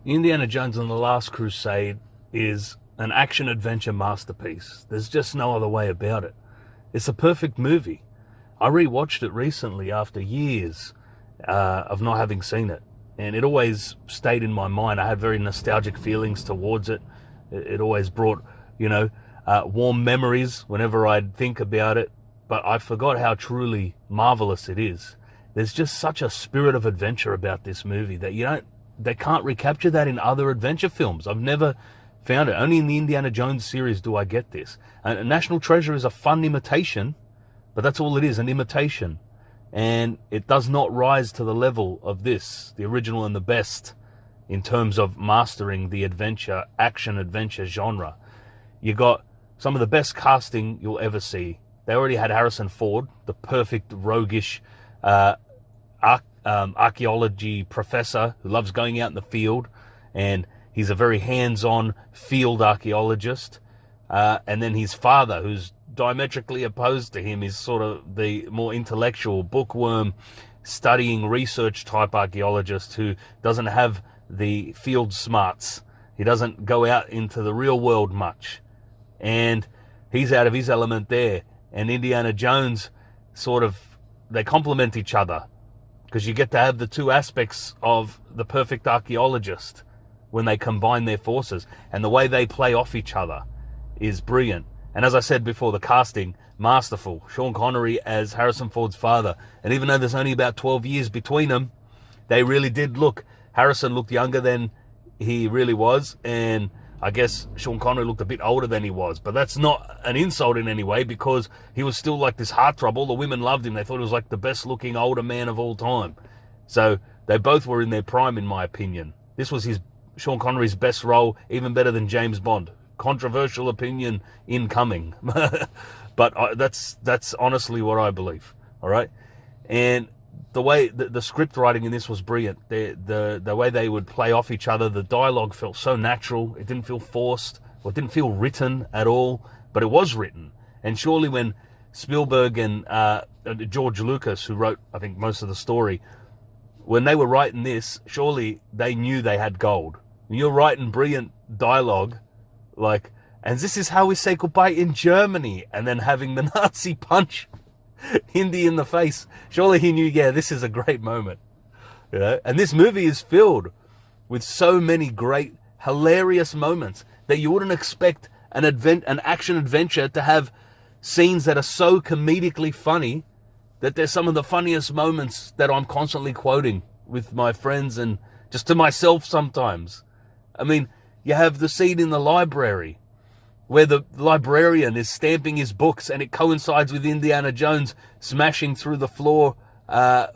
Indiana Jones and the Last Crusade is an action-adventure masterpiece. There's just no other way about it. It's a perfect movie. I rewatched it recently after years of not having seen it, and it always stayed in my mind. I had very nostalgic feelings towards it. It always brought, warm memories whenever I'd think about it, but I forgot how truly marvelous it is. There's just such a spirit of adventure about this movie that they can't recapture that in other adventure films. I've never found it. Only in the Indiana Jones series do I get this. And National Treasure is a fun imitation, but that's all it is, an imitation. And it does not rise to the level of this, the original and the best, in terms of mastering the action-adventure genre. You got some of the best casting you'll ever see. They already had Harrison Ford, the perfect roguish archaeology professor who loves going out in the field, and he's a very hands-on field archaeologist. And then his father, who's diametrically opposed to him, is sort of the more intellectual, bookworm, studying research type archaeologist who doesn't have the field smarts. He doesn't go out into the real world much. And he's out of his element there. And Indiana Jones they complement each other, because you get to have the two aspects of the perfect archaeologist when they combine their forces, and the way they play off each other is brilliant. And as I said before, the casting, masterful. Sean Connery as Harrison Ford's father, and even though there's only about 12 years between them, they really did Harrison looked younger than he really was, and I guess Sean Connery looked a bit older than he was, but that's not an insult in any way, because he was still like this heartthrob. All the women loved him. They thought he was like the best looking older man of all time. So they both were in their prime, in my opinion. This was Sean Connery's best role, even better than James Bond. Controversial opinion incoming. But that's honestly what I believe. All right. And the way the script writing in this was brilliant. The way they would play off each other, the dialogue felt so natural. It didn't feel forced, or it didn't feel written at all, but it was written. And surely when Spielberg and George Lucas, who wrote, I think, most of the story, when they were writing this, surely they knew they had gold. When you're writing brilliant dialogue, and this is how we say goodbye in Germany, and then having the Nazi punch Hindi in the face. Surely he knew, this is a great moment. And this movie is filled with so many great, hilarious moments that you wouldn't expect an action adventure to have scenes that are so comedically funny that they're some of the funniest moments that I'm constantly quoting with my friends and just to myself sometimes. I mean, you have the scene in the library where the librarian is stamping his books, and it coincides with Indiana Jones smashing through the floor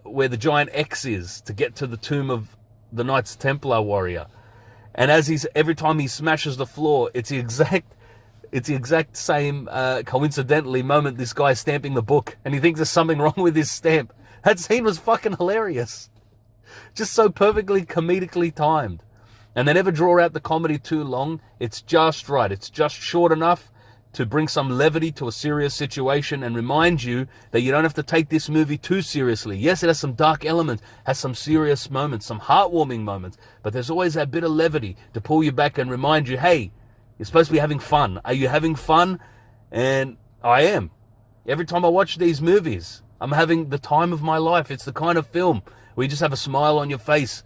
where the giant X is to get to the tomb of the Knights Templar warrior. And every time he smashes the floor, it's the exact same coincidentally moment this guy's stamping the book, and he thinks there's something wrong with his stamp. That scene was fucking hilarious. Just so perfectly comedically timed. And they never draw out the comedy too long. It's just right. It's just short enough to bring some levity to a serious situation and remind you that you don't have to take this movie too seriously. Yes, it has some dark elements, has some serious moments, some heartwarming moments, but there's always that bit of levity to pull you back and remind you, hey, you're supposed to be having fun. Are you having fun? And I am. Every time I watch these movies, I'm having the time of my life. It's the kind of film where you just have a smile on your face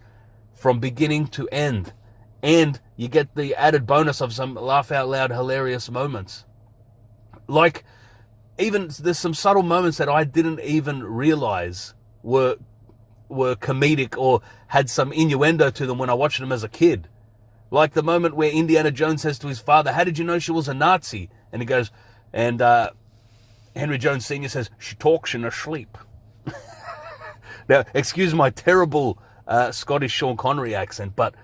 from beginning to end. And you get the added bonus of some laugh-out-loud hilarious moments. There's some subtle moments that I didn't even realize were comedic or had some innuendo to them when I watched them as a kid. Like the moment where Indiana Jones says to his father, "How did you know she was a Nazi?" And he goes, and Henry Jones Sr. says, "She talks in her sleep." Now, excuse my terrible Scottish Sean Connery accent, but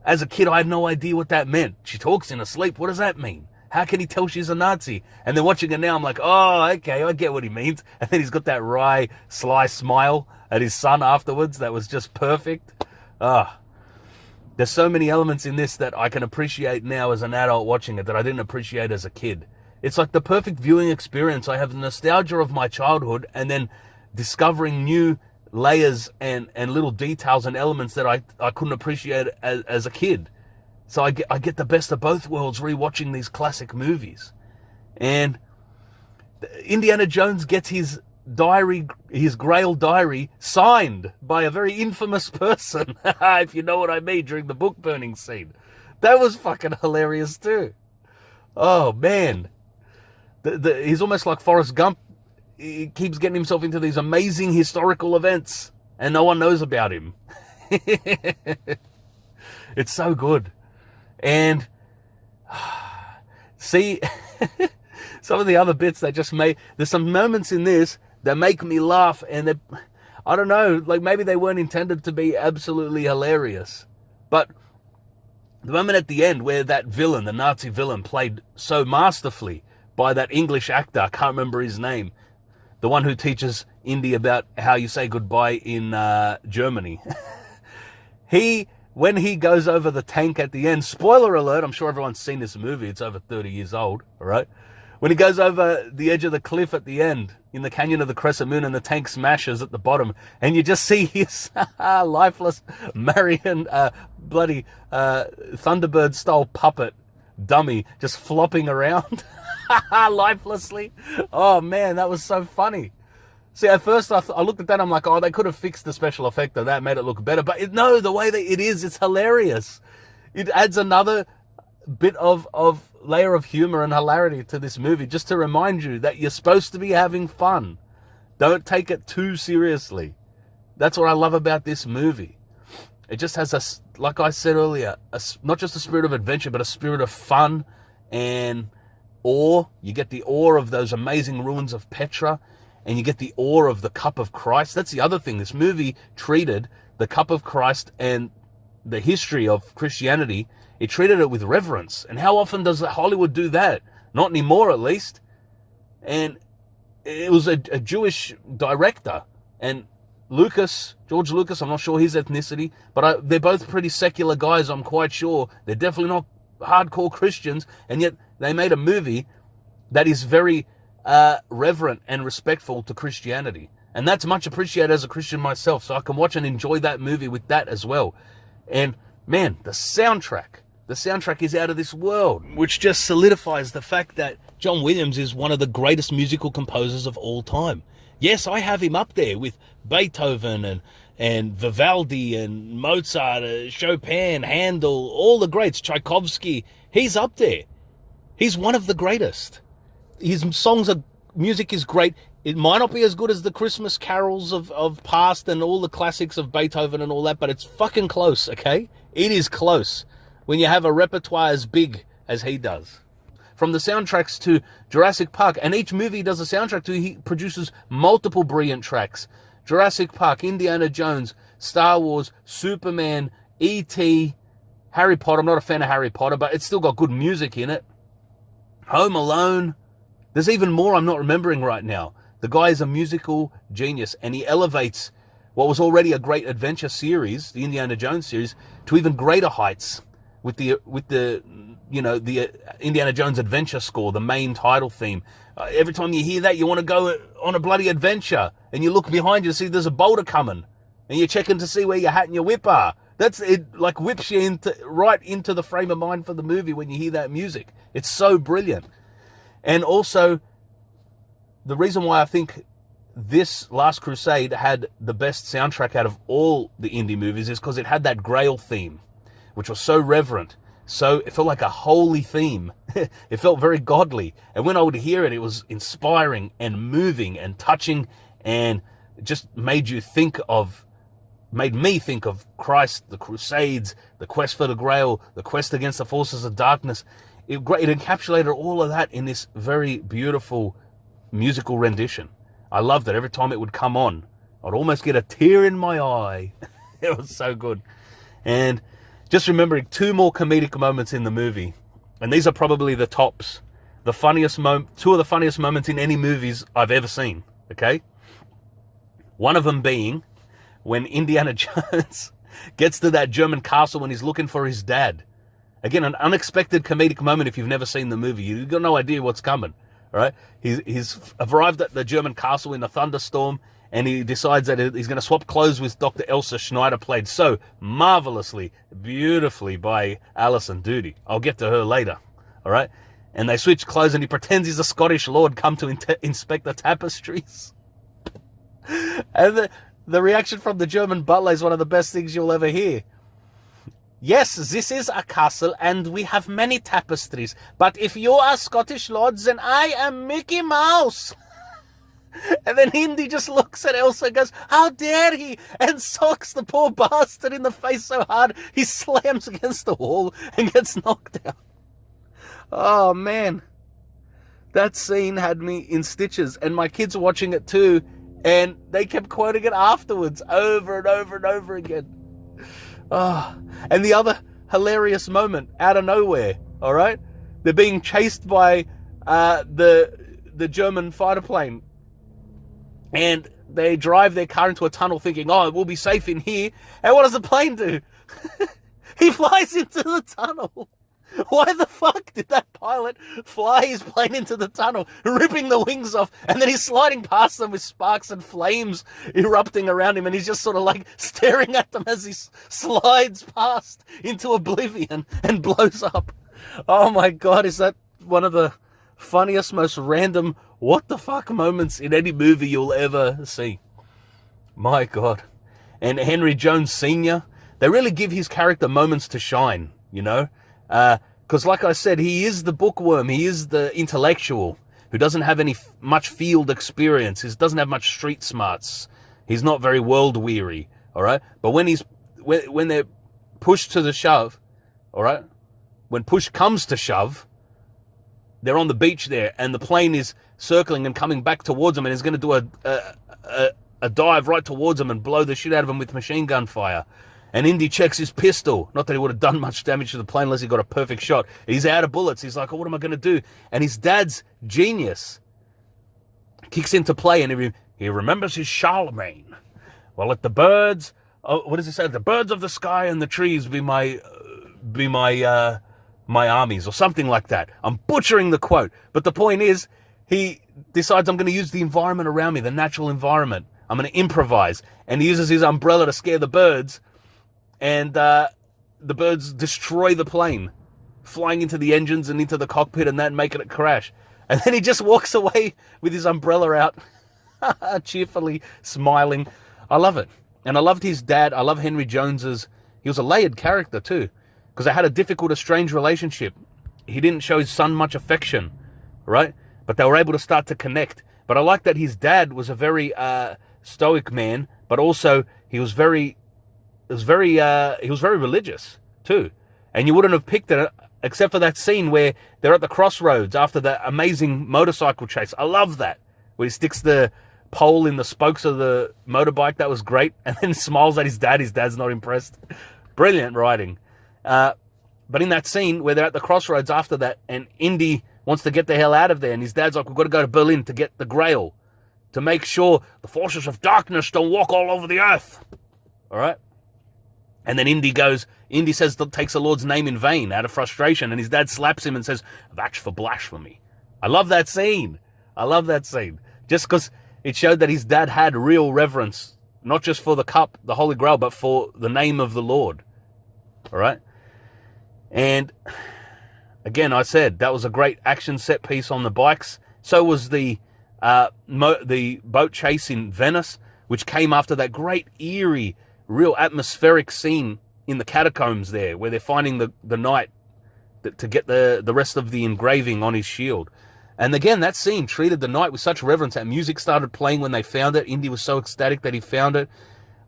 as a kid, I had no idea what that meant. She talks in her sleep. What does that mean? How can he tell she's a Nazi? And then watching it now, I'm like, oh, okay, I get what he means. And then he's got that wry, sly smile at his son afterwards. That was just perfect. There's so many elements in this that I can appreciate now as an adult watching it that I didn't appreciate as a kid. It's like the perfect viewing experience. I have the nostalgia of my childhood and then discovering new layers and little details and elements that I couldn't appreciate as a kid. So I get the best of both worlds rewatching these classic movies. And Indiana Jones gets his diary, his Grail diary, signed by a very infamous person, if you know what I mean, during the book burning scene. That was fucking hilarious too. Oh man. He's almost like Forrest Gump. He keeps getting himself into these amazing historical events and no one knows about him. It's so good. And see, some of the other bits that just there's some moments in this that make me laugh, and I don't know, like maybe they weren't intended to be absolutely hilarious. But the moment at the end where that villain, the Nazi villain, played so masterfully by that English actor, I can't remember his name, the one who teaches Indy about how you say goodbye in Germany. When he goes over the tank at the end, spoiler alert, I'm sure everyone's seen this movie, it's over 30 years old, all right? When he goes over the edge of the cliff at the end, in the Canyon of the Crescent Moon, and the tank smashes at the bottom, and you just see his lifeless Marion, bloody Thunderbird-style puppet dummy just flopping around lifelessly. Oh man, that was so funny. See, at first I looked at that, I'm like, oh, they could have fixed the special effect of that, made it look better. But no, the way that it is, it's hilarious. It adds another bit of layer of humor and hilarity to this movie, just to remind you that you're supposed to be having fun. Don't take it too seriously. That's what I love about this movie. It just has like I said earlier, not just a spirit of adventure, but a spirit of fun and awe. You get the awe of those amazing ruins of Petra, and you get the awe of the cup of Christ. That's the other thing. This movie treated the cup of Christ and the history of Christianity, it treated it with reverence. And how often does Hollywood do that? Not anymore, at least. And it was a Jewish director. And George Lucas, I'm not sure his ethnicity, but they're both pretty secular guys, I'm quite sure. They're definitely not hardcore Christians, and yet they made a movie that is very reverent and respectful to Christianity. And that's much appreciated as a Christian myself, so I can watch and enjoy that movie with that as well. And man, the soundtrack is out of this world, which just solidifies the fact that John Williams is one of the greatest musical composers of all time. Yes, I have him up there with Beethoven and Vivaldi and Mozart, Chopin, Handel, all the greats, Tchaikovsky. He's up there. He's one of the greatest. His music is great. It might not be as good as the Christmas carols of past and all the classics of Beethoven and all that, but it's fucking close, okay? It is close when you have a repertoire as big as he does. From the soundtracks to Jurassic Park, and each movie he does a soundtrack to, he produces multiple brilliant tracks. Jurassic Park, Indiana Jones, Star Wars, Superman, E.T., Harry Potter. I'm not a fan of Harry Potter, but it's still got good music in it. Home Alone. There's even more I'm not remembering right now. The guy is a musical genius, and he elevates what was already a great adventure series, the Indiana Jones series, to even greater heights with the Indiana Jones adventure score, the main title theme. Every time you hear that, you want to go on a bloody adventure, and you look behind you to see there's a boulder coming, and you're checking to see where your hat and your whip are. That's it, like whips you right into the frame of mind for the movie when you hear that music. It's so brilliant. And also, the reason why I think this Last Crusade had the best soundtrack out of all the indie movies is because it had that Grail theme, which was so reverent. So it felt like a holy theme. It felt very godly. And when I would hear it, it was inspiring and moving and touching, and just made me think of Christ, the Crusades, the quest for the Grail, the quest against the forces of darkness. It encapsulated all of that in this very beautiful musical rendition. I loved it. Every time it would come on, I'd almost get a tear in my eye. It was so good. And just remembering two more comedic moments in the movie, and these are probably the tops, two of the funniest moments in any movies I've ever seen, okay? One of them being when Indiana Jones gets to that German castle when he's looking for his dad. Again, an unexpected comedic moment if you've never seen the movie. You've got no idea what's coming, all right? He's arrived at the German castle in a thunderstorm, and he decides that he's going to swap clothes with Dr. Elsa Schneider, played so marvelously, beautifully by Alison Doody. I'll get to her later, all right? And they switch clothes, and he pretends he's a Scottish lord come to inspect the tapestries. And the reaction from the German butler is one of the best things you'll ever hear. Yes, this is a castle, and we have many tapestries. But if you are Scottish lords, then I am Mickey Mouse. And then Indy just looks at Elsa and goes, how dare he? And socks the poor bastard in the face so hard, he slams against the wall and gets knocked out. Oh, man. That scene had me in stitches, and my kids were watching it too, and they kept quoting it afterwards, over and over and over again. Oh, and the other hilarious moment, out of nowhere, all right? They're being chased by the German fighter plane, and they drive their car into a tunnel thinking, oh, we'll be safe in here. And what does the plane do? He flies into the tunnel. Why the fuck did that pilot fly his plane into the tunnel, ripping the wings off, and then he's sliding past them with sparks and flames erupting around him, and he's just sort of like staring at them as he slides past into oblivion and blows up. Oh my God, is that one of the funniest, most random what the fuck moments in any movie you'll ever see? My God. And Henry Jones Sr., they really give his character moments to shine, you know? Because like I said, he is the bookworm, he is the intellectual who doesn't have much field experience, he doesn't have much street smarts, he's not very world weary, all right? But when they're pushed to the shove, all right, when push comes to shove, they're on the beach there, and the plane is circling and coming back towards them, and is going to do a dive right towards them and blow the shit out of them with machine gun fire. And Indy checks his pistol. Not that he would have done much damage to the plane unless he got a perfect shot. He's out of bullets. He's like, oh, what am I going to do? And his dad's genius kicks into play, and he remembers his Charlemagne. Well, let the birds, what does he say? The birds of the sky and the trees be my armies, or something like that. I'm butchering the quote. But the point is, he decides, I'm going to use the environment around me, the natural environment. I'm going to improvise. And he uses his umbrella to scare the birds. And the birds destroy the plane, flying into the engines and into the cockpit and that, making it crash. And then he just walks away with his umbrella out, cheerfully smiling. I love it. And I loved his dad. I love Henry Jones's. He was a layered character too, because they had a difficult, estranged relationship. He didn't show his son much affection, right? But they were able to start to connect. But I like that his dad was a very stoic man, but also he was very religious too. And you wouldn't have picked it except for that scene where they're at the crossroads after the amazing motorcycle chase. I love that, where he sticks the pole in the spokes of the motorbike. That was great. And then smiles at his dad. His dad's not impressed. Brilliant writing. But in that scene where they're at the crossroads after that, and Indy wants to get the hell out of there, and his dad's like, we've got to go to Berlin to get the Grail, to make sure the forces of darkness don't walk all over the earth. All right? And then Indy says, takes the Lord's name in vain out of frustration, and his dad slaps him and says, that's for blasphemy. I love that scene. Just because it showed that his dad had real reverence, not just for the cup, the Holy Grail, but for the name of the Lord. All right? And again, I said, that was a great action set piece on the bikes. So was the boat chase in Venice, which came after that great, eerie, real atmospheric scene in the catacombs there, where they're finding the knight to get the rest of the engraving on his shield. And again, that scene treated the knight with such reverence. That music started playing when they found it. Indy was so ecstatic that he found it.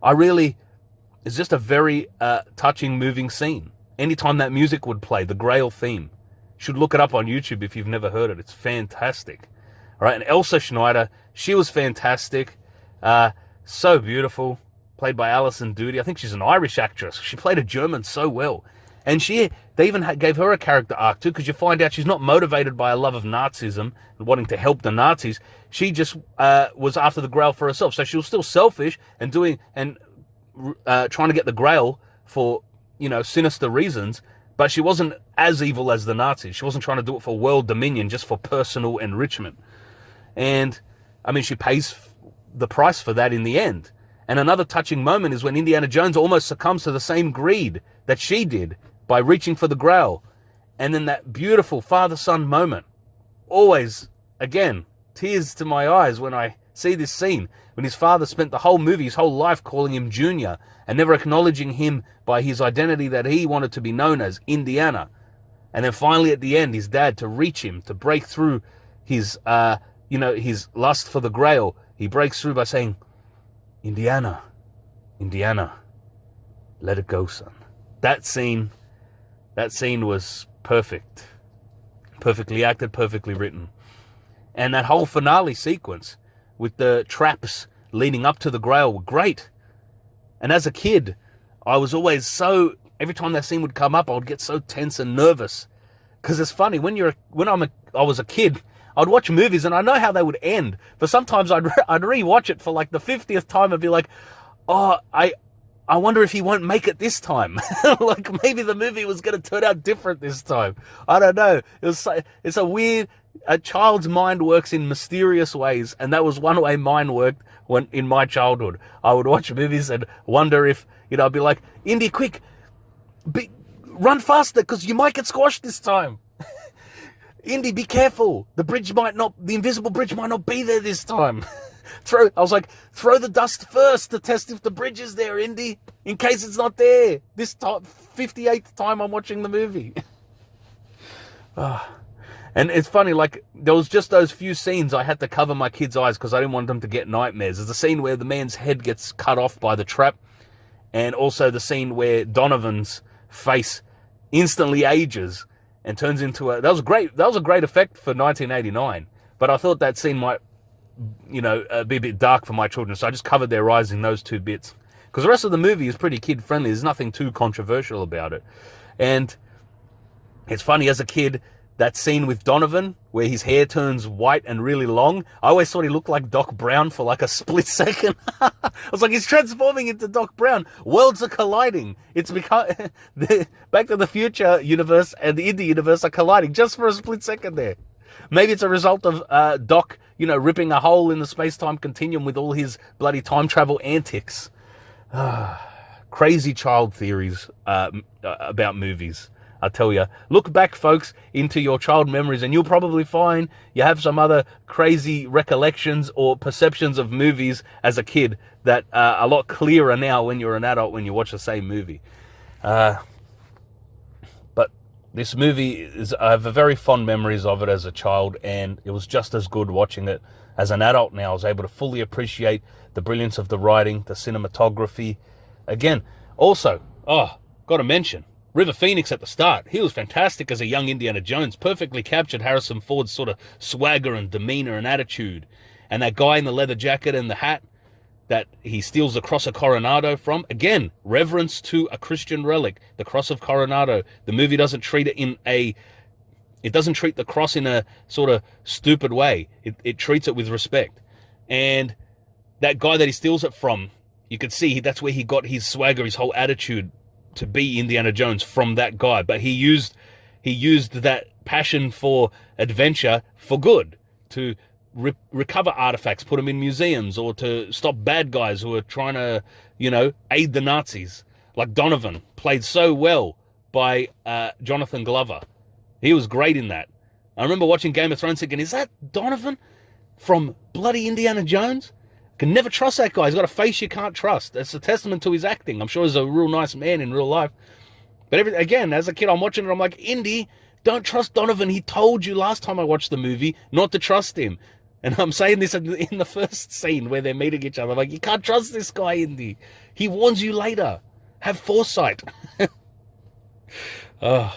It's just a very touching, moving scene. Anytime that music would play, the Grail theme. You should look it up on YouTube if you've never heard it. It's fantastic. All right, and Elsa Schneider, she was fantastic. So beautiful. Played by Alison Doody. I think she's an Irish actress. She played a German so well. And they even gave her a character arc too, because you find out she's not motivated by a love of Nazism and wanting to help the Nazis. She just was after the Grail for herself. So she was still selfish and trying to get the Grail for, sinister reasons. But she wasn't as evil as the Nazis. She wasn't trying to do it for world dominion, just for personal enrichment. And, I mean, she pays the price for that in the end. And another touching moment is when Indiana Jones almost succumbs to the same greed that she did by reaching for the Grail. And then that beautiful father-son moment. Always, again, tears to my eyes when I see this scene, when his father spent the whole movie, his whole life calling him Junior and never acknowledging him by his identity that he wanted to be known as, Indiana. And then finally at the end, his dad, to reach him, to break through his, his lust for the Grail, he breaks through by saying, Indiana, Indiana, let it go, son. That scene was perfect. Perfectly acted, perfectly written. And that whole finale sequence with the traps leading up to the Grail were great. And as a kid, I was always every time that scene would come up, I would get so tense and nervous. Because it's funny, I was a kid, I'd watch movies and I know how they would end. But sometimes I'd re-watch it for like the 50th time and be like, oh, I wonder if he won't make it this time. Like maybe the movie was going to turn out different this time. I don't know. It's a weird, a child's mind works in mysterious ways. And that was one way mine worked in my childhood. I would watch movies and wonder if, I'd be like, Indy, quick, run faster because you might get squashed this time. Indy, be careful. The invisible bridge might not be there this time. I was like, throw the dust first to test if the bridge is there, Indy, in case it's not there. This 58th time I'm watching the movie. And it's funny, like, there was just those few scenes I had to cover my kids' eyes because I didn't want them to get nightmares. There's a scene where the man's head gets cut off by the trap, and also the scene where Donovan's face instantly ages and turns into that was a great effect for 1989, but I thought that scene might, be a bit dark for my children, so I just covered their eyes in those two bits. Because the rest of the movie is pretty kid-friendly. There's nothing too controversial about it. And it's funny, as a kid, that scene with Donovan, where his hair turns white and really long, I always thought he looked like Doc Brown for like a split second. I was like, he's transforming into Doc Brown. Worlds are colliding. It's because the Back to the Future universe and the Indie universe are colliding just for a split second there. Maybe it's a result of Doc, ripping a hole in the space-time continuum with all his bloody time travel antics. Crazy child theories about movies. I tell you, look back, folks, into your child memories, and you'll probably find you have some other crazy recollections or perceptions of movies as a kid that are a lot clearer now when you're an adult when you watch the same movie. But this movie I have very fond memories of it as a child, and it was just as good watching it as an adult now. I was able to fully appreciate the brilliance of the writing, the cinematography. Again, also, got to mention, River Phoenix at the start. He was fantastic as a young Indiana Jones. Perfectly captured Harrison Ford's sort of swagger and demeanor and attitude. And that guy in the leather jacket and the hat that he steals the Cross of Coronado from. Again, reverence to a Christian relic, the Cross of Coronado. The movie doesn't treat it it doesn't treat the cross in a sort of stupid way. It treats it with respect. And that guy that he steals it from, you could see that's where he got his swagger, his whole attitude to be Indiana Jones, from that guy. But he used that passion for adventure for good, to recover artifacts, put them in museums, or to stop bad guys who are trying to, aid the Nazis. Like Donovan, played so well by Jonathan Glover. He was great in that. I remember watching Game of Thrones thinking, is that Donovan from bloody Indiana Jones? Can never trust that guy. He's got a face you can't trust. That's a testament to his acting. I'm sure he's a real nice man in real life. But again, as a kid, I'm watching it, I'm like, Indy, don't trust Donovan. He told you last time I watched the movie not to trust him. And I'm saying this in the first scene where they're meeting each other. I'm like, you can't trust this guy, Indy. He warns you later. Have foresight. Yeah,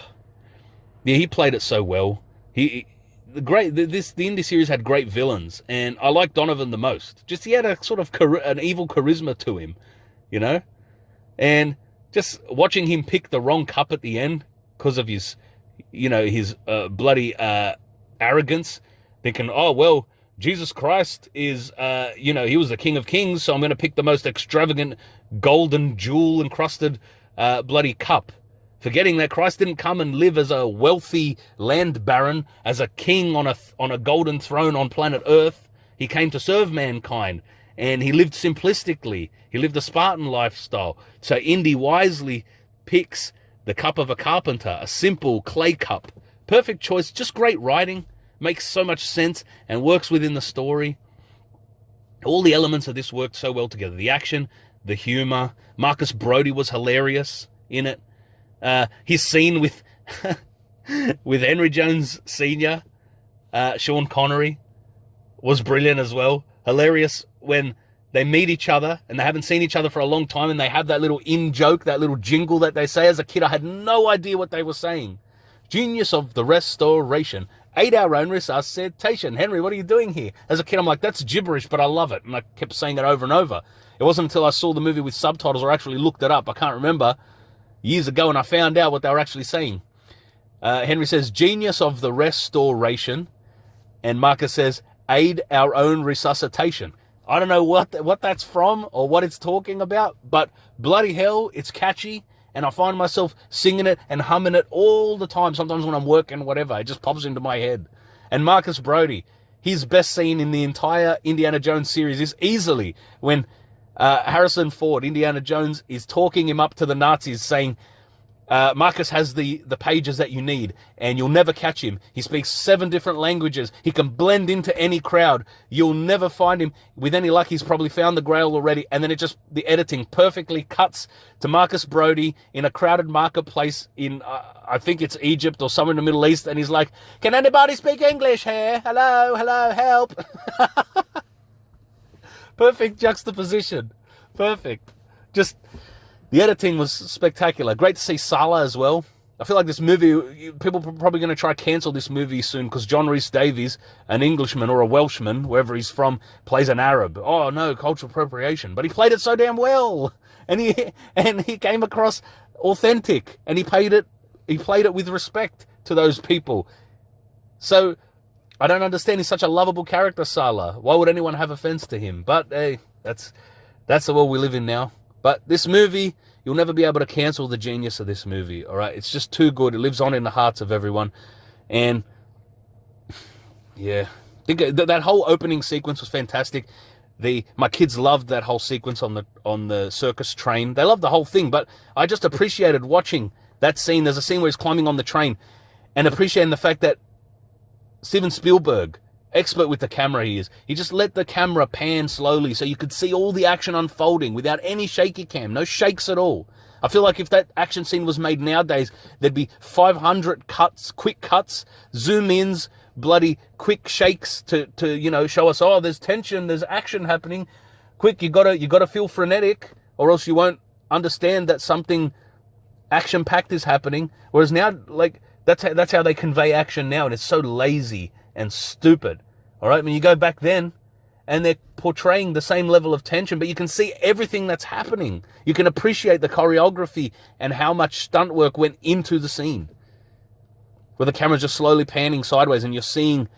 he played it so well. The Indie series had great villains, and I like Donovan the most. Just he had a sort of an evil charisma to him, and just watching him pick the wrong cup at the end because of his bloody arrogance, thinking, oh well, Jesus Christ is he was the King of Kings, so I'm going to pick the most extravagant golden jewel encrusted bloody cup. Forgetting that Christ didn't come and live as a wealthy land baron, as a king on a golden throne on planet Earth. He came to serve mankind. and he lived simplistically. He lived a Spartan lifestyle. So Indy wisely picks the cup of a carpenter, a simple clay cup. Perfect choice, just great writing, makes so much sense and works within the story. All the elements of this worked so well together. The action, the humor. Marcus Brody was hilarious in it. His scene with with Henry Jones Sr., Sean Connery, was brilliant as well. Hilarious when they meet each other and they haven't seen each other for a long time and they have that little in-joke, that little jingle that they say. As a kid, I had no idea what they were saying. Genius of the restoration. Aid our own resuscitation. Henry, what are you doing here? As a kid, I'm like, that's gibberish, but I love it. And I kept saying it over and over. It wasn't until I saw the movie with subtitles or actually looked it up, I can't remember, years ago, and I found out what they were actually saying. Henry says, genius of the restoration. And Marcus says, aid our own resuscitation. I don't know what that's from or what it's talking about, but bloody hell, it's catchy. And I find myself singing it and humming it all the time. Sometimes when I'm working, whatever, it just pops into my head. And Marcus Brody, his best scene in the entire Indiana Jones series is easily when Harrison Ford, Indiana Jones, is talking him up to the Nazis saying, Marcus has the pages that you need, and you'll never catch him. He speaks 7 different languages. He can blend into any crowd. You'll never find him. With any luck, he's probably found the Grail already. And then the editing perfectly cuts to Marcus Brody in a crowded marketplace in, I think it's Egypt or somewhere in the Middle East. And he's like, can anybody speak English here? Hello, help. Perfect juxtaposition. Perfect. Just... the editing was spectacular. Great to see Salah as well. I feel like this movie, people are probably going to try to cancel this movie soon because John Rhys-Davies, an Englishman or a Welshman, wherever he's from, plays an Arab. Oh no, cultural appropriation. But he played it so damn well. And he came across authentic. And he played it with respect to those people. So I don't understand. He's such a lovable character, Salah. Why would anyone have offense to him? But hey, that's the world we live in now. But this movie, you'll never be able to cancel the genius of this movie, all right? It's just too good. It lives on in the hearts of everyone. And, yeah, that whole opening sequence was fantastic. My kids loved that whole sequence on the circus train. They loved the whole thing, but I just appreciated watching that scene. There's a scene where he's climbing on the train and appreciating the fact that Steven Spielberg, expert with the camera he is, he just let the camera pan slowly so you could see all the action unfolding without any shaky cam, no shakes at all. I feel like if that action scene was made nowadays, there'd be 500 cuts, quick cuts, zoom ins, bloody quick shakes to show us, oh, there's tension, there's action happening. Quick, you gotta feel frenetic, or else you won't understand that something action packed is happening. Whereas now, like, that's how they convey action now, and it's so lazy and stupid. All right, when you go back then, and they're portraying the same level of tension, but you can see everything that's happening. You can appreciate the choreography and how much stunt work went into the scene, where the camera's just slowly panning sideways, and you're seeing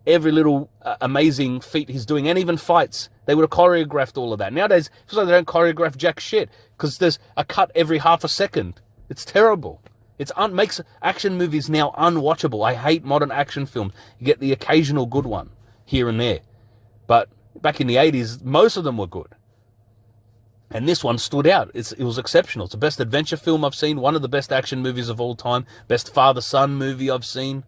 every little amazing feat he's doing, and even fights. They would have choreographed all of that. Nowadays, it feels like they don't choreograph jack shit, because there's a cut every half a second. It's terrible. It makes action movies now unwatchable. I hate modern action films. You get the occasional good one here and there. But back in the 80s, most of them were good. And this one stood out. It was exceptional. It's the best adventure film I've seen, one of the best action movies of all time, best father-son movie I've seen.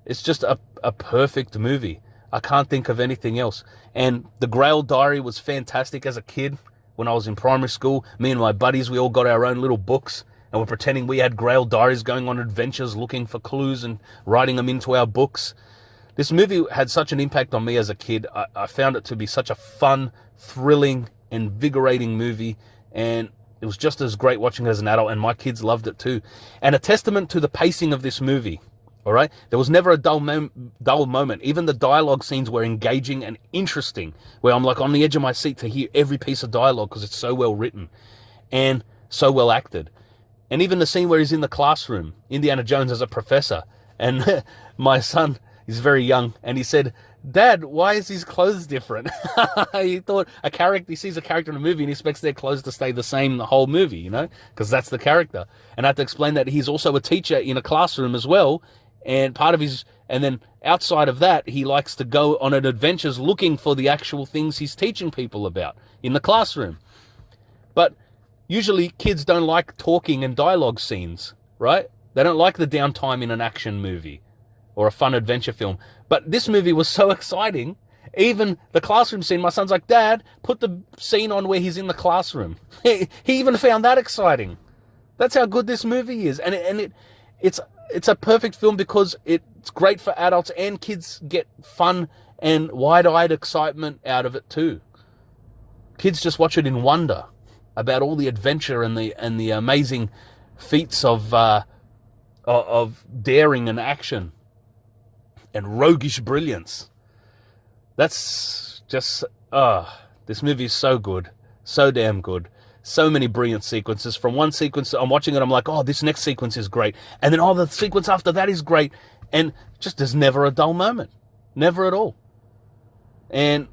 It's just a perfect movie. I can't think of anything else. And the Grail Diary was fantastic as a kid. When I was in primary school, me and my buddies, we all got our own little books, and we're pretending we had Grail diaries, going on adventures, looking for clues and writing them into our books. This movie had such an impact on me as a kid. I found it to be such a fun, thrilling, invigorating movie, and it was just as great watching it as an adult, and my kids loved it too. And a testament to the pacing of this movie, all right? There was never a dull moment. Even the dialogue scenes were engaging and interesting, where I'm like on the edge of my seat to hear every piece of dialogue because it's so well written and so well acted. And even the scene where he's in the classroom, Indiana Jones as a professor, and my son is very young, and he said, "Dad, why is his clothes different?" He thought he sees a character in a movie and he expects their clothes to stay the same the whole movie, because that's the character. And I had to explain that he's also a teacher in a classroom as well, and part of his And then outside of that, he likes to go on adventures looking for the actual things he's teaching people about in the classroom. But usually kids don't like talking and dialogue scenes, right? They don't like the downtime in an action movie or a fun adventure film. But this movie was so exciting. Even the classroom scene, my son's like, Dad, put the scene on where he's in the classroom. He even found that exciting. That's how good this movie is. And it's a perfect film because it's great for adults, and kids get fun and wide-eyed excitement out of it too. Kids just watch it in wonder about all the adventure and the amazing feats of daring and action and roguish brilliance. That's just, this movie is so good, so damn good. So many brilliant sequences. From one sequence, I'm watching it, I'm like, oh, this next sequence is great. And then, the sequence after that is great. And just, there's never a dull moment. Never at all. And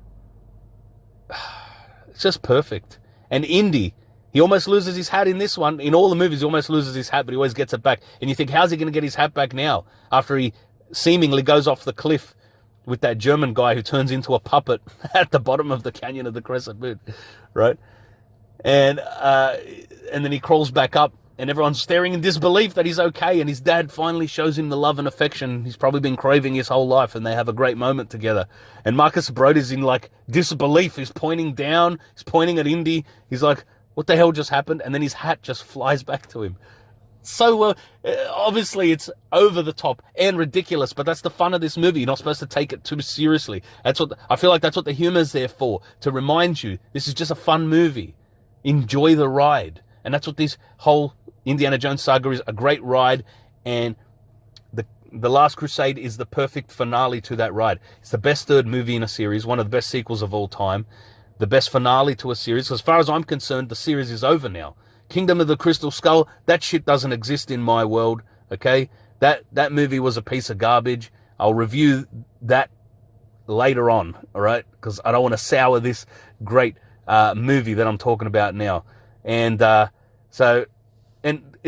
it's just perfect. And Indy, he almost loses his hat in this one. In all the movies, he almost loses his hat, but he always gets it back. And you think, how's he going to get his hat back now? After he seemingly goes off the cliff with that German guy who turns into a puppet at the bottom of the canyon of the Crescent Moon, right? And then he crawls back up, and everyone's staring in disbelief that he's okay. And his dad finally shows him the love and affection he's probably been craving his whole life, and they have a great moment together. And Marcus Brody's in like disbelief. He's pointing down. He's pointing at Indy. He's like, "What the hell just happened?" And then his hat just flies back to him. So obviously it's over the top and ridiculous, but that's the fun of this movie. You're not supposed to take it too seriously. I feel like that's what the humor's there for, to remind you this is just a fun movie. Enjoy the ride. And that's what this whole Indiana Jones saga is, a great ride. And the Last Crusade is the perfect finale to that ride. It's the best third movie in a series, one of the best sequels of all time, the best finale to a series. As far as I'm concerned, the series is over now. Kingdom of the Crystal Skull, that shit doesn't exist in my world, okay? That movie was a piece of garbage. I'll review that later on, all right? Because I don't want to sour this great movie that I'm talking about now. And it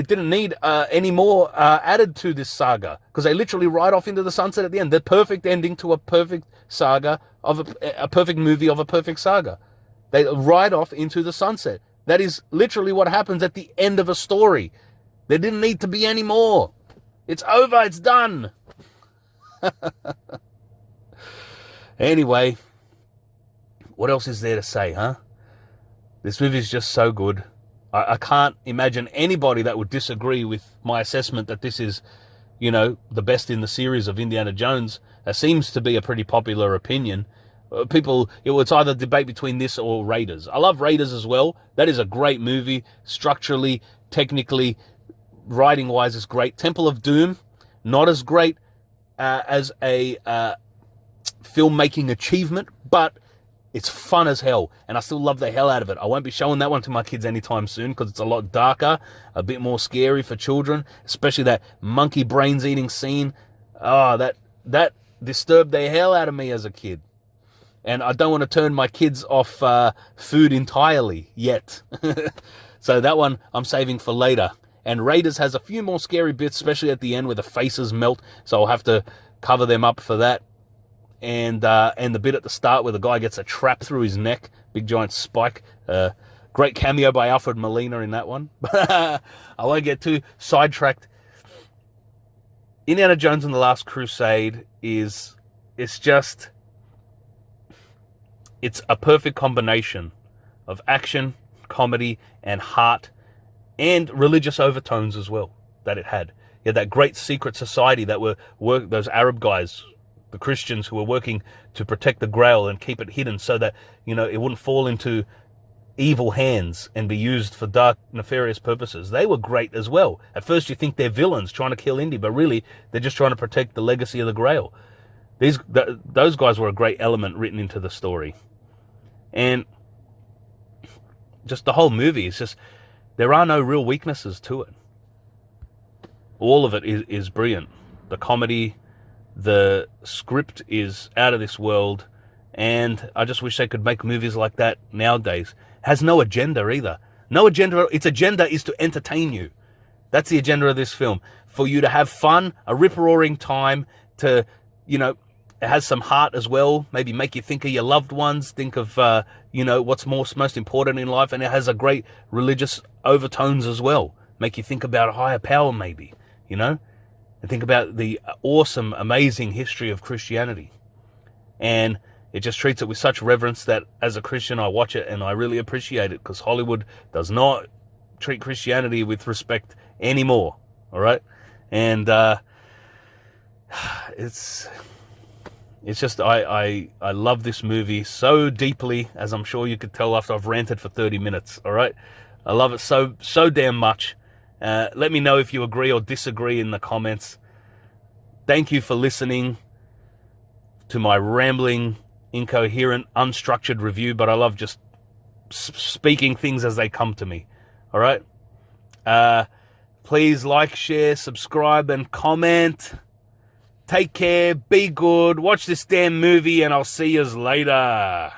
didn't need any more added to this saga, because they literally ride off into the sunset at the end. The perfect ending to a perfect saga of a perfect movie of a perfect saga. They ride off into the sunset. That is literally what happens at the end of a story. There didn't need to be any more. It's over. It's done. Anyway, what else is there to say, huh? This movie is just so good. I can't imagine anybody that would disagree with my assessment that this is, the best in the series of Indiana Jones. That seems to be a pretty popular opinion. It's either debate between this or Raiders. I love Raiders as well. That is a great movie. Structurally, technically, writing-wise, is great. Temple of Doom, not as great as a filmmaking achievement, but it's fun as hell, and I still love the hell out of it. I won't be showing that one to my kids anytime soon because it's a lot darker, a bit more scary for children, especially that monkey brains eating scene. Oh, that disturbed the hell out of me as a kid. And I don't want to turn my kids off food entirely yet. So that one I'm saving for later. And Raiders has a few more scary bits, especially at the end where the faces melt, so I'll have to cover them up for that. And the bit at the start where the guy gets a trap through his neck, big giant spike. Great cameo by Alfred Molina in that one. I won't get too sidetracked. Indiana Jones and the Last Crusade it's a perfect combination of action, comedy, and heart, and religious overtones as well that it had. You had that great secret society that were those Arab guys, the Christians who were working to protect the Grail and keep it hidden so that, it wouldn't fall into evil hands and be used for dark, nefarious purposes. They were great as well. At first you think they're villains trying to kill Indy, but really they're just trying to protect the legacy of the Grail. Those guys were a great element written into the story. And just the whole movie is just, there are no real weaknesses to it. All of it is brilliant. The comedy, the script is out of this world, and I just wish they could make movies like that nowadays. Has no agenda either. No agenda. Its agenda is to entertain you. That's the agenda of this film. For you to have fun, a rip-roaring time, to, you know, it has some heart as well. Maybe make you think of your loved ones, think of, you know, what's most important in life. And it has a great religious overtones as well. Make you think about a higher power maybe, you know, and think about the awesome, amazing history of Christianity. And it just treats it with such reverence that as a Christian, I watch it and I really appreciate it, because Hollywood does not treat Christianity with respect anymore. All right. And it's just, I love this movie so deeply, as I'm sure you could tell after I've ranted for 30 minutes. All right. I love it so damn much. Let me know if you agree or disagree in the comments. Thank you for listening to my rambling, incoherent, unstructured review, but I love just speaking things as they come to me. All right. Please like, share, subscribe, and comment. Take care, be good, watch this damn movie, and I'll see yous later.